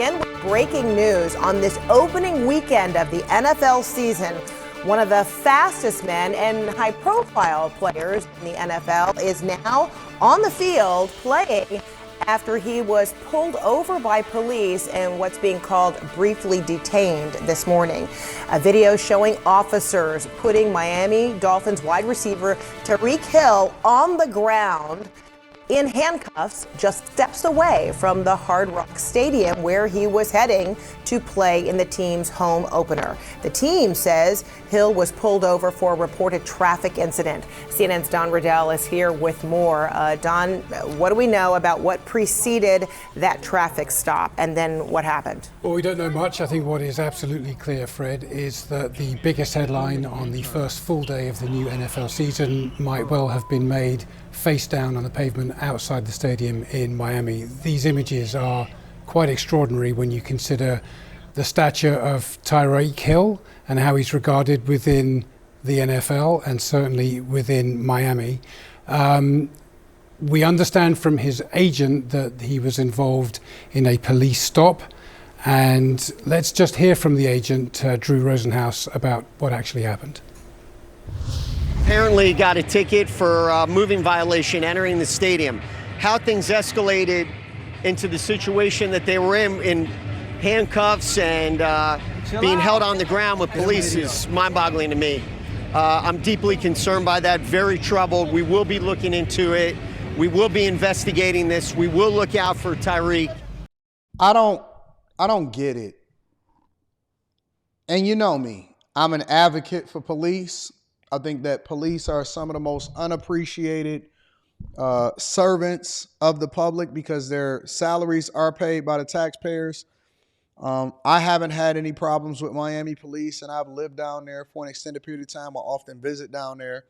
begin with breaking news on this opening weekend of the NFL season. One of the fastest men and high-profile players in the NFL is now on the field playing after he was pulled over by police and what's being called briefly detained this morning. A video showing officers putting Miami Dolphins wide receiver Tyreek Hill on the ground in handcuffs just steps away from the Hard Rock Stadium where he was heading to play in the team's home opener. The team says Hill was pulled over for a reported traffic incident. CNN's Don Riddell is here with more. Don, what do we know about what preceded that traffic stop and then what happened? Well, we don't know much. I think what is absolutely clear, Fred, is that the biggest headline on the first full day of the new NFL season might well have been made face down on the pavement outside the stadium in Miami. These images are quite extraordinary when you consider the stature of Tyreek Hill and how he's regarded within the NFL and certainly within Miami. We understand from his agent that he was involved in a police stop. And let's just hear from the agent, Drew Rosenhaus, about what actually happened. Apparently got a ticket for moving violation entering the stadium. How things escalated into the situation that they were in handcuffs and being held on the ground with police is mind-boggling to me. I'm deeply concerned by that, very troubled. We will be looking into it. We will be investigating this. We will look out for Tyreek. I don't get it. And you know me, I'm an advocate for police. I think that police are some of the most unappreciated servants of the public because their salaries are paid by the taxpayers. I haven't had any problems with Miami police, and I've lived down there for an extended period of time. I often visit down there.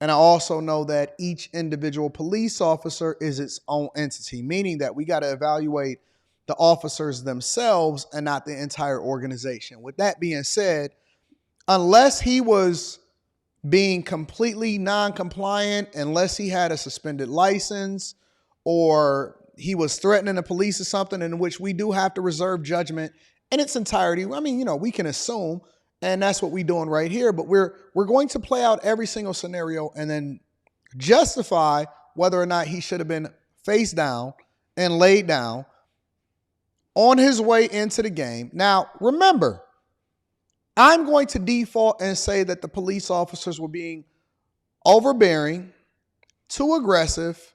And I also know that each individual police officer is its own entity, meaning that we got to evaluate the officers themselves and not the entire organization. With that being said, unless he was being completely non-compliant, unless he had a suspended license or he was threatening the police or something in which we do have to reserve judgment in its entirety. I mean, we can assume, and that's what we're doing right here, but we're going to play out every single scenario and then justify whether or not he should have been face down and laid down on his way into the game. Now, remember, I'm going to default and say that the police officers were being overbearing, too aggressive,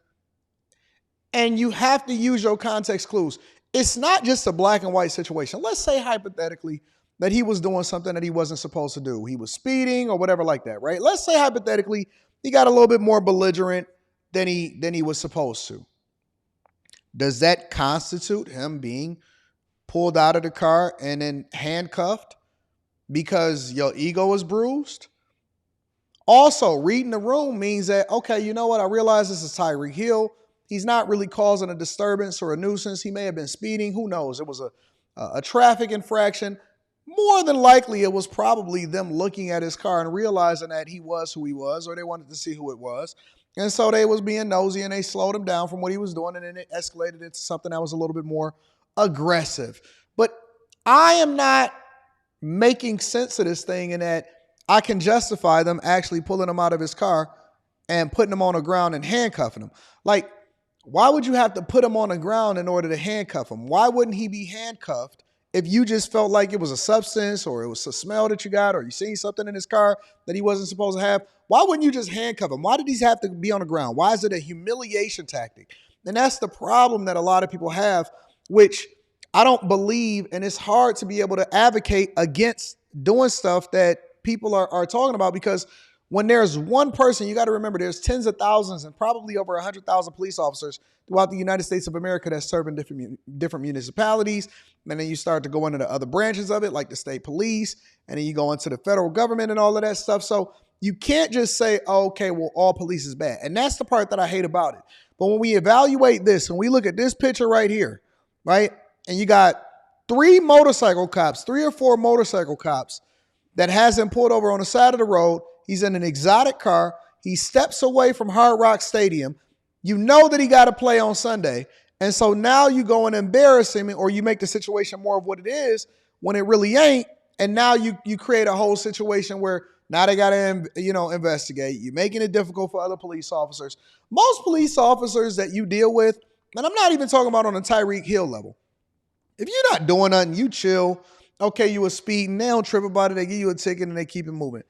and you have to use your context clues. It's not just a black and white situation. Let's say hypothetically that he was doing something that he wasn't supposed to do. He was speeding or whatever like that, right? Let's say hypothetically he got a little bit more belligerent than he was supposed to. Does that constitute him being pulled out of the car and then handcuffed because your ego is bruised? Also, reading the room means that, okay, you know what? I realize this is Tyreek Hill. He's not really causing a disturbance or a nuisance. He may have been speeding. Who knows? It was a traffic infraction. More than likely, it was probably them looking at his car and realizing that he was who he was, or they wanted to see who it was. And so they was being nosy and they slowed him down from what he was doing, and then it escalated into something that was a little bit more aggressive. But I am not making sense of this thing in that I can justify them actually pulling him out of his car and putting him on the ground and handcuffing him. Like, why would you have to put him on the ground in order to handcuff him? Why wouldn't he be handcuffed if you just felt like it was a substance or it was a smell that you got or you seen something in his car that he wasn't supposed to have? Why wouldn't you just handcuff him? Why did he have to be on the ground? Why is it a humiliation tactic? And that's the problem that a lot of people have, which I don't believe, and it's hard to be able to advocate against doing stuff that people are talking about, because when there's one person, you got to remember there's tens of thousands and probably over 100,000 police officers throughout the United States of America that serve in different municipalities. And then you start to go into the other branches of it, like the state police, and then you go into the federal government and all of that stuff. So you can't just say, oh, okay, well, all police is bad. And that's the part that I hate about it. But when we evaluate this and we look at this picture right here, right, and you got three or four motorcycle cops that has him pulled over on the side of the road. He's in an exotic car. He steps away from Hard Rock Stadium. You know that he got to play on Sunday. And so now you go and embarrass him, or you make the situation more of what it is when it really ain't. And now you create a whole situation where now they got to, investigate. You're making it difficult for other police officers. Most police officers that you deal with, and I'm not even talking about on a Tyreek Hill level. If you're not doing nothing, you chill. Okay, you were speeding. They don't trip about it. They give you a ticket and they keep it moving.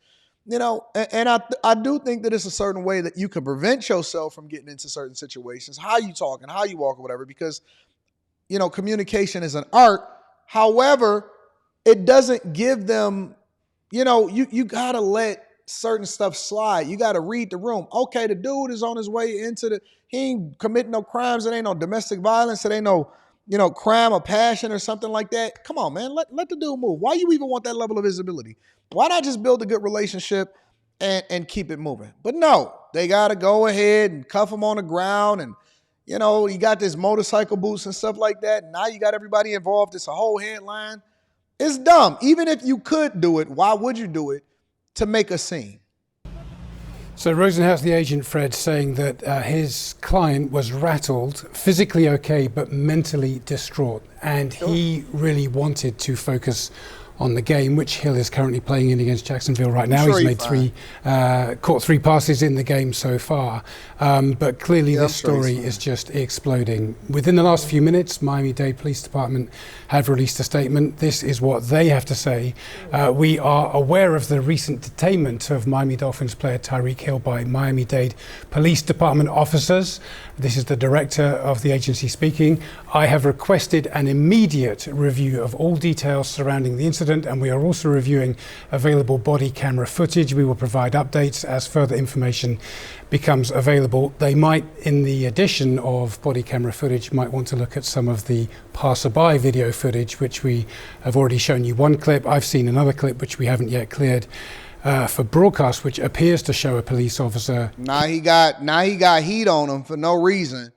And I do think that it's a certain way that you can prevent yourself from getting into certain situations, how you talk and how you walk or whatever, because, communication is an art. However, it doesn't give them, you got to let certain stuff slide. You got to read the room. Okay, the dude is on his way he ain't committing no crimes. It ain't no domestic violence. It ain't no, crime of passion or something like that. Come on, man, let the dude move. Why you even want that level of visibility? Why not just build a good relationship and keep it moving? But no, they got to go ahead and cuff him on the ground. And, you got this motorcycle boots and stuff like that. Now you got everybody involved. It's a whole headline. It's dumb. Even if you could do it, why would you do it? To make a scene. So Rosenhaus, the agent, Fred, saying that his client was rattled, physically okay, but mentally distraught. And he really wanted to focus on the game, which Hill is currently playing in against Jacksonville right now. He's made caught 3 passes in the game so far. But clearly this story is just exploding. Within the last few minutes, Miami-Dade Police Department have released a statement. This is what they have to say. We are aware of the recent detainment of Miami Dolphins player Tyreek Hill by Miami-Dade Police Department officers. This is the director of the agency speaking. I have requested an immediate review of all details surrounding the incident, and we are also reviewing available body camera footage. We will provide updates as further information becomes available. They might, in the addition of body camera footage, might want to look at some of the passerby video footage, which we have already shown you one clip. I've seen another clip which we haven't yet cleared for broadcast, which appears to show a police officer. Now he got heat on him for no reason,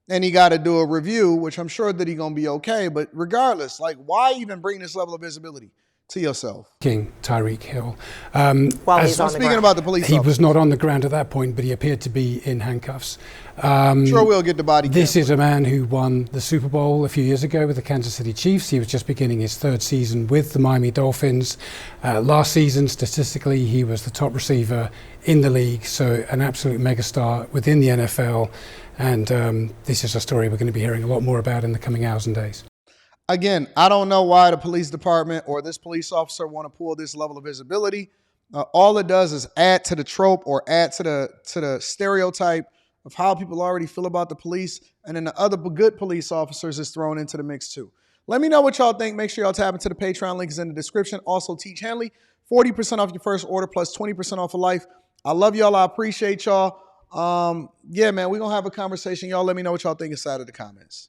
and he got to do a review, which I'm sure that he's gonna be okay. But regardless, why even bring this level of visibility to yourself? King Tyreek Hill. While he's on the ground. About the police he officer. was not on the ground at that point, but he appeared to be in handcuffs. Sure, we'll get the body. This is a man who won the Super Bowl a few years ago with the Kansas City Chiefs. He was just beginning his 3rd season with the Miami Dolphins. Last season, statistically, he was the top receiver in the league, so an absolute megastar within the NFL. And this is a story we're going to be hearing a lot more about in the coming hours and days. Again, I don't know why the police department or this police officer want to pull this level of visibility. All it does is add to the trope or add to the stereotype of how people already feel about the police, and then the other good police officers is thrown into the mix too. Let me know what y'all think. Make sure y'all tap into the Patreon. Link is in the description. Also, Teach Hanley, 40% off your first order plus 20% off for life. I love y'all. I appreciate y'all. Yeah, man, we're going to have a conversation. Y'all let me know what y'all think inside of the comments.